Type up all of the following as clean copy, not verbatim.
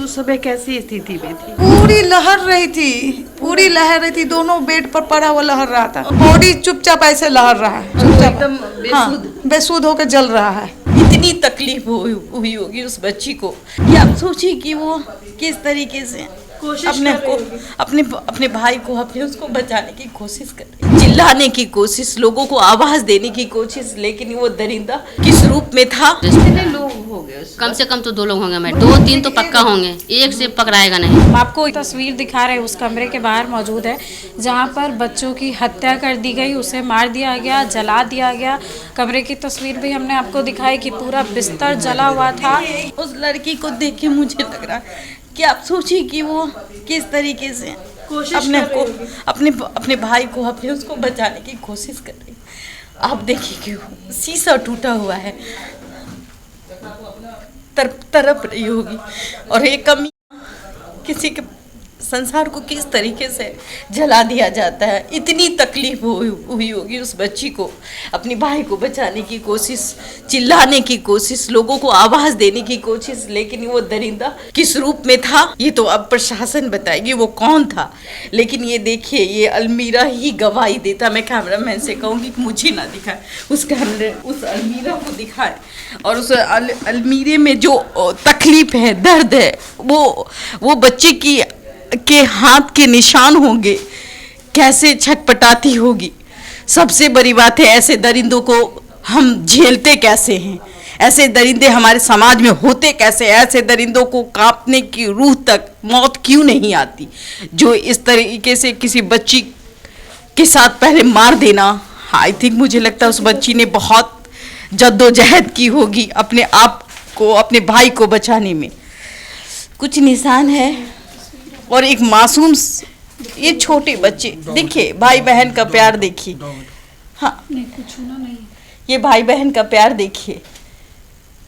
उस समय कैसी स्थिति में थी? पूरी लहर रही थी, पूरी लहर रही थी, दोनों बेड पर पड़ा हुआ लहर रहा था। बॉडी चुपचाप ऐसे लहर रहा है, चुपचाप एकदम बेसुध। बेसुध होकर जल रहा है। इतनी तकलीफ हुई होगी उस बच्ची को कि आप सोचिए कि वो किस तरीके से अपने भाई को, अपने उसको बचाने की कोशिश कर रही, चिल्लाने की कोशिश, लोगों को आवाज देने की कोशिश, लेकिन वो दरिंदा किस रूप में था। कितने लोग हो गए? कम से कम तो 2 लोग होंगे मैडम, 2-3 तो पक्का होंगे, एक से पकड़ाएगा नहीं। हम आपको तस्वीर दिखा रहे हैं, उस कमरे के बाहर मौजूद है जहां पर बच्चों की हत्या कर दी गई, उसे मार दिया गया, जला दिया गया। कमरे की तस्वीर भी हमने आपको दिखाई कि पूरा बिस्तर जला हुआ था। उस लड़की को देख के मुझे लग रहा है कि आप सोचिए कि वो किस तरीके से अपने भाई को, अपने उसको बचाने की कोशिश कर रही। आप देखिए कि शीशा टूटा हुआ है, तरप रही होगी, और एक कमी किसी के संसार को किस तरीके से जला दिया जाता है। इतनी तकलीफ हुई होगी उस बच्ची को, अपने भाई को बचाने की कोशिश, चिल्लाने की कोशिश, लोगों को आवाज देने की कोशिश, लेकिन वो दरिंदा किस रूप में था ये तो अब प्रशासन बताएगी वो कौन था। लेकिन ये देखिए, ये अलमीरा ही गवाही देता। मैं कैमरामैन से कहूँगी कि मुझे ना दिखाए, उस अलमीरा को दिखाए, और उस अलमीरे में जो तकलीफ है, दर्द है, वो बच्चे के हाथ के निशान होंगे, कैसे छटपटाती होगी। सबसे बड़ी बात है, ऐसे दरिंदों को हम झेलते कैसे हैं? ऐसे दरिंदे हमारे समाज में होते कैसे? ऐसे दरिंदों को कांपने की रूह तक मौत क्यों नहीं आती? जो इस तरीके से किसी बच्ची के साथ पहले मार देना, आई थिंक मुझे लगता है उस बच्ची ने बहुत जद्दोजहद की होगी अपने आप को, अपने भाई को बचाने में। कुछ निशान है, और एक मासूम, ये छोटे बच्चे देखिए, भाई बहन का प्यार देखिए। हाँ, ये भाई बहन का प्यार देखिए।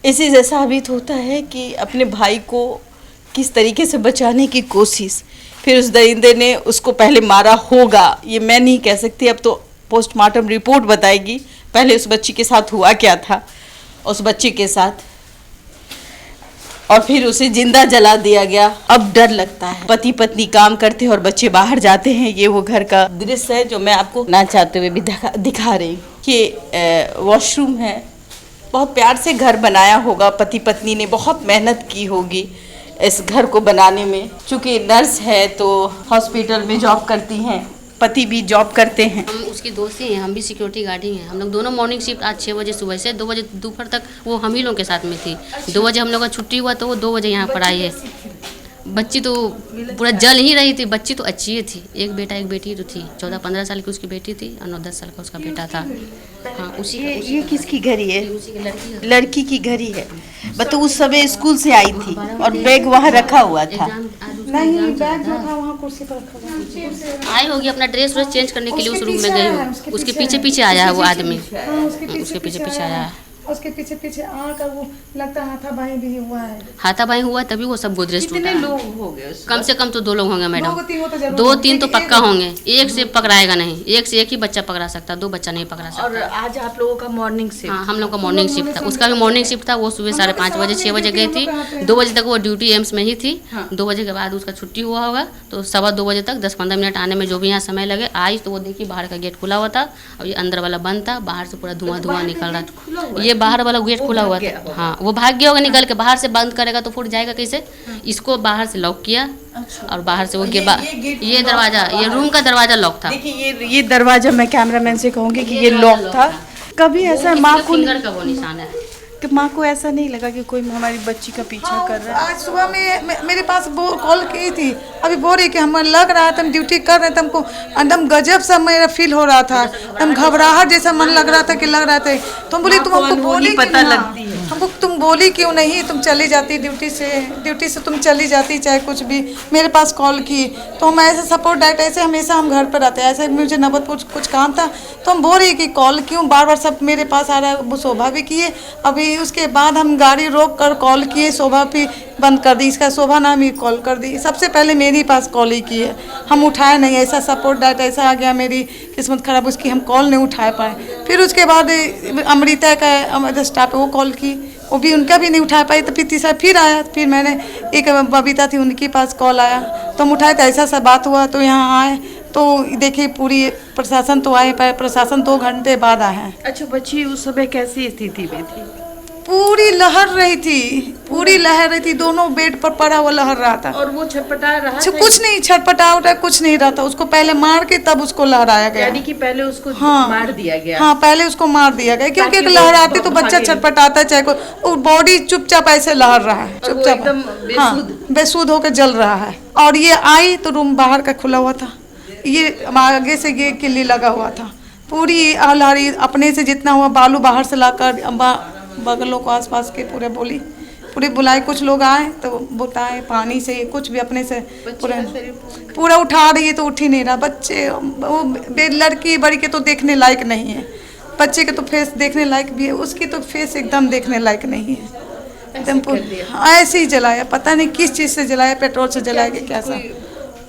इसी से साबित होता है कि अपने भाई को किस तरीके से बचाने की कोशिश, फिर उस दरिंदे ने उसको पहले मारा होगा, ये मैं नहीं कह सकती, अब तो पोस्टमार्टम रिपोर्ट बताएगी पहले उस बच्ची के साथ हुआ क्या था, उस बच्चे के साथ, और फिर उसे जिंदा जला दिया गया। अब डर लगता है। पति पत्नी काम करते हैं और बच्चे बाहर जाते हैं। ये वो घर का दृश्य है जो मैं आपको ना चाहते हुए भी दिखा रही हूँ। ये वॉशरूम है, बहुत प्यार से घर बनाया होगा, पति पत्नी ने बहुत मेहनत की होगी इस घर को बनाने में। चूँकि नर्स है तो हॉस्पिटल में जॉब करती हैं, पति भी जॉब करते हैं। हम उसकी दोस्त ही हैं, हम भी सिक्योरिटी गार्ड ही हैं। हम लोग दोनों मॉर्निंग शिफ्ट आज 6 बजे सुबह से 2 बजे दोपहर तक वो हम ही लोगों के साथ में थी। 2 बजे हम लोग का छुट्टी हुआ तो वो 2 बजे यहाँ पर आई है। बच्ची तो पूरा जल ही रही थी। बच्ची तो अच्छी ही थी, एक बेटा एक बेटी तो थी। 14-15 साल की उसकी बेटी थी और 9-10 साल का उसका बेटा था। हाँ, ये किसकी घड़ी है? लड़की की घड़ी है। बट उस समय स्कूल से आई थी और बैग वहाँ रखा हुआ था। नहीं, बैग जो था वहाँ कुर्सी पर रखा हुआ। आई होगी, अपना ड्रेस चेंज करने के लिए उस रूम में गई हो। उसके पीछे पीछे आया है वो आदमी, उसके पीछे पीछे आया है। उसके पीछे पीछे आकर वो लगता हाथापाई भी हुआ है। हाथापाई हुआ तभी वो सब गोदरेज टूटा। कितने लोग हो गए? कम से कम तो 2 लोग होंगे मैडम, 2-3 तो पक्का होंगे, एक से पकड़ाएगा नहीं। एक से एक ही बच्चा पकड़ा सकता, 2 बच्चा नहीं पकड़ा सकता। और आज आप लोगों का मॉर्निंग शिफ्ट? हाँ, हम लोग का मॉर्निंग शिफ्ट था, उसका भी मॉर्निंग शिफ्ट था। वो सुबह 5:30 बजे 6 बजे गई थी। 2 बजे तक वो ड्यूटी एम्स में ही थी। 2 बजे के बाद उसका छुट्टी हुआ होगा, तो 2:15 बजे तक 10-15 मिनट आने में जो भी यहाँ समय लगे आई। तो वो देखिए बाहर का गेट खुला हुआ था और ये अंदर वाला बंद था। बाहर से पूरा धुआं निकल रहा था। ये बाहर वाला गेट खुला हुआ था। हाँ, वो भाग गया होगा निकल के। बाहर से बंद करेगा तो फूट जाएगा कैसे? इसको बाहर से लॉक किया और बाहर से वो ये दरवाजा, ये रूम का दरवाजा लॉक था। देखिए ये दरवाजा, मैं कैमरामैन से कहूँगी कि ये लॉक था। कभी ऐसा माँ को फिंगर का वो निशान है कि माँ को ऐसा नहीं लगा कि कोई हमारी बच्ची का पीछा कर रहा है? आज सुबह में मेरे पास कॉल की थी, अभी बोल रही कि हमें लग रहा था हम ड्यूटी कर रहे थे, हमको एकदम गजब सा मेरा फील हो रहा था, एकदम घबराहट जैसा मन लग रहा था कि लग रहा था। तुम बोली तुम हमको बोली पता लगती है हमको, तुम बोली क्यों नहीं? तुम चली जाती ड्यूटी से तुम चली जाती, चाहे कुछ भी। मेरे पास कॉल की तो हम ऐसे सपोर्ट डायरेक्ट, ऐसे हमेशा हम घर पर रहते हैं, ऐसे मुझे नवतपुर कुछ काम था तो हम बोल रही कि कॉल क्यों बार बार सब मेरे पास आ रहा है। वो शोभा भी किए, अभी उसके बाद हम गाड़ी रोक कर कॉल किए, शोभा भी बंद कर दी, इसका शोभा नाम ही कॉल कर दी। सबसे पहले मेरे पास कॉल ही की है, हम उठाए नहीं। ऐसा सपोर्ट डाटा ऐसा आ गया, मेरी किस्मत खराब, उसकी हम कॉल नहीं उठा पाए। फिर उसके बाद अमृता का स्टाफ वो कॉल की, वो भी उनका भी नहीं उठा पाई। तो फिर तीसरा फिर आया, फिर मैंने एक बबीता थी उनके पास कॉल आया तो हम उठाए, तो ऐसा सा बात हुआ। तो यहाँ आए तो देखिए पूरी प्रशासन तो आए, पर प्रशासन 2 घंटे बाद आए हैं। अच्छा, बच्ची उस समय कैसी स्थिति में थी? पूरी लहर रही थी, पूरी लहर रही थी, दोनों बेड पर पड़ा हुआ लहर रहा था। और वो छटपटा रहा था? कुछ नहीं छटपटा उठा, कुछ नहीं रहा था। उसको पहले मार के तब उसको लहराया गया। यानी कि पहले उसको मार दिया गया? हाँ, पहले उसको मार दिया गया, क्योंकि एक लहराती तो बच्चा छटपटाता, चाहे कोई बॉडी चुपचाप ऐसे लहर रहा है, चुपचाप बेसुध होकर जल रहा है। और ये आई तो रूम बाहर का खुला हुआ था, ये आगे से ये किल्ली लगा हुआ था। पूरी लहरी अपने से जितना हुआ बालू बाहर से लाकर बगलों को आसपास के पूरे बुलाए। कुछ लोग आए तो बताए पानी से कुछ भी अपने से पूरा उठा रही है तो उठ ही नहीं रहा। बच्चे वो लड़की बड़ी के तो देखने लायक नहीं है, बच्चे के तो फेस देखने लायक भी है, उसकी तो फेस एकदम देखने लायक नहीं है। एकदम ऐसे ही जलाया, पता नहीं किस चीज़ से जलाया, पेट्रोल से जलाया कि क्या सा।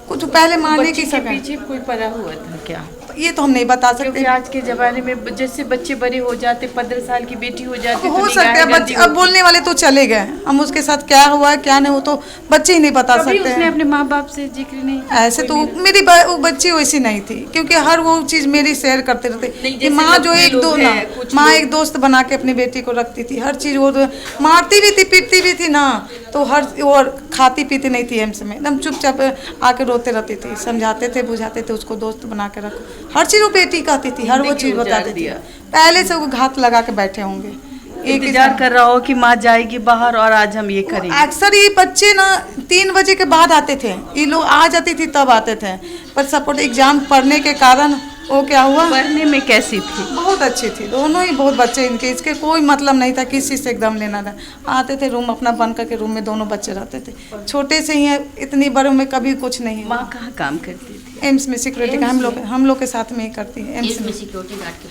कुछ पहले मारने की पीछे कोई पड़ा हुआ था क्या? ये तो हम नहीं बता सकते, क्योंकि आज के ज़माने में जैसे बच्चे बड़े हो जाते, 15 साल की बेटी हो जाती, हो सकता है बच्चे अब बोलने वाले तो चले गए, हम उसके साथ क्या हुआ क्या नहीं हो तो बच्चे ही नहीं बता सकते। उसने अपने माँ बाप से जिक्र नहीं? ऐसे तो मेरी वो बच्ची वैसी नहीं थी, क्योंकि हर वो चीज़ मेरी शेयर करते रहते। माँ जो माँ एक दोस्त बना के अपनी बेटी को रखती थी, हर चीज़ वो मारती भी थी पीटती भी थी ना, तो हर वो खाती पीती नहीं थी एम्स में, एकदम चुपचाप आके रोते रहती थी। समझाते थे बुझाते थे उसको दोस्त बना के रखो, हर चीज़ वो बेटी कहती थी, हर वो चीज़ बताती थी। पहले से वो घात लगा के बैठे होंगे, इंतजार कर रहा हो कि माँ जाएगी बाहर और आज हम ये करेंगे। अक्सर ये बच्चे ना 3 बजे के बाद आते थे, ये लोग आ जाती थी तब आते थे, पर सपोर्ट एग्जाम पढ़ने के कारण वो क्या हुआ। पढ़ने में कैसी थी? बहुत अच्छी थी, दोनों ही बहुत बच्चे इनके, इसके कोई मतलब नहीं था किसी से एकदम लेना था। आते थे रूम अपना बंद करके, रूम में दोनों बच्चे रहते थे, छोटे से ही है, इतनी बड़े में कभी कुछ नहीं। माँ कहाँ काम करती थी? एम्स में सिक्योरिटी का, हम लोग के साथ में ही करती है, एम्स में सिक्योरिटी गार्ड के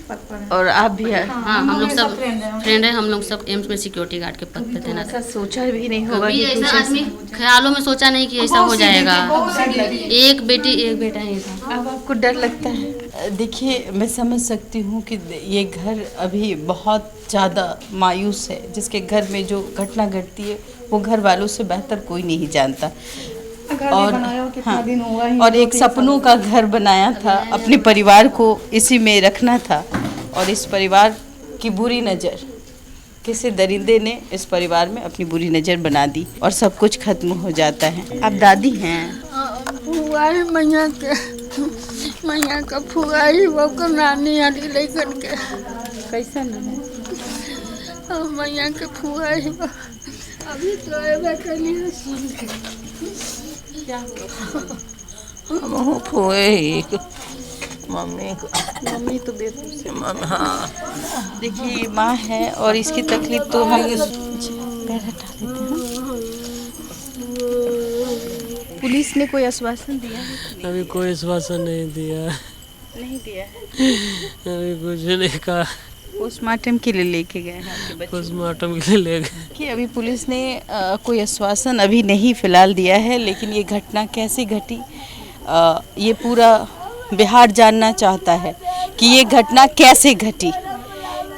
पद पर है। और आप भी है? हाँ, हम लोग सब फ्रेंड है, हम लोग सब एम्स में सिक्योरिटी गार्ड के पद पे तैनात है। सोचा भी नहीं होगा कभी ऐसा आदमी ख्यालों में सोचा नहीं कि ऐसा हो जाएगा। एक बेटी एक बेटा ही था। अब आपको डर लगता है? देखिए, मैं समझ सकती हूँ कि ये घर अभी बहुत ज़्यादा मायूस है। जिसके घर में जो घटना घटती है वो घर वालों से बेहतर कोई नहीं जानता। और हाँ, और एक सपनों का घर बनाया था, अपने परिवार को इसी में रखना था, और इस परिवार की बुरी नज़र, किसी दरिंदे ने इस परिवार में अपनी बुरी नज़र बना दी और सब कुछ खत्म हो जाता है। आप दादी हैं? फुआ ही मैया का फुआ ही वो को नानी आदि लेकर के। कैसा नाम है? मैया के फुआ ही अभी तो एबे कली सुन के क्या हम फुए ही मम्मी तो बेबी से हाँ। देखिए, माँ है और इसकी तकलीफ तो हम पैर हटा देते हैं। पुलिस ने कोई आश्वासन दिया है? अभी कोई आश्वासन नहीं दिया है। अभी कुछ नहीं कहा। पोस्टमार्टम के लिए लेके गए हैं आपके बच्चे? पोस्टमार्टम के लिए ले गए कि अभी पुलिस ने कोई आश्वासन अभी नहीं फिलहाल दिया है, लेकिन ये घटना कैसे घटी ये पूरा बिहार जानना चाहता है कि ये घटना कैसे घटी।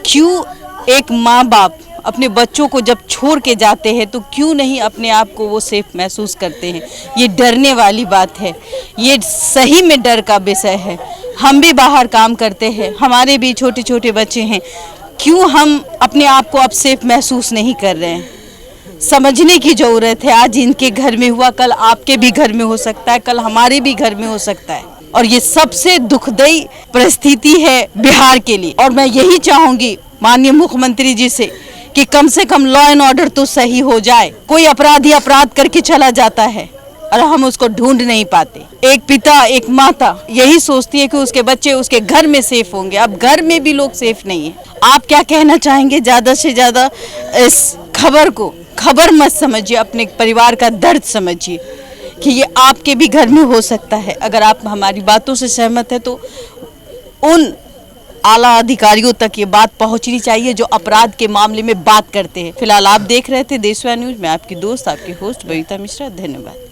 क्यों एक माँ बाप अपने बच्चों को जब छोड़ के जाते हैं तो क्यों नहीं अपने आप को वो सेफ महसूस करते हैं। ये डरने वाली बात है, ये सही में डर का विषय है। हम भी बाहर काम करते हैं, हमारे भी छोटे छोटे बच्चे हैं, क्यों हम अपने आप को अब सेफ महसूस नहीं कर रहे हैं। समझने की ज़रूरत है। आज इनके घर में हुआ, कल आपके भी घर में हो सकता है, कल हमारे भी घर में हो सकता है, और ये सबसे दुखदायी परिस्थिति है बिहार के लिए। और मैं यही चाहूँगी माननीय मुख्यमंत्री जी से कि कम से कम लॉ एंड ऑर्डर तो सही हो जाए। कोई अपराधी अपराध करके चला जाता है और हम उसको ढूंढ नहीं पाते। एक पिता एक माता यही सोचती है कि उसके बच्चे उसके घर में सेफ होंगे, अब घर में भी लोग सेफ नहीं है। आप क्या कहना चाहेंगे? ज़्यादा से ज़्यादा इस खबर को खबर मत समझिए, अपने परिवार का दर्द समझिए कि ये आपके भी घर में हो सकता है। अगर आप हमारी बातों से सहमत है तो उन आला अधिकारियों तक ये बात पहुंचनी चाहिए जो अपराध के मामले में बात करते हैं। फिलहाल आप देख रहे थे देशवा न्यूज़ में आपकी दोस्त आपकी होस्ट बबीता मिश्रा। धन्यवाद।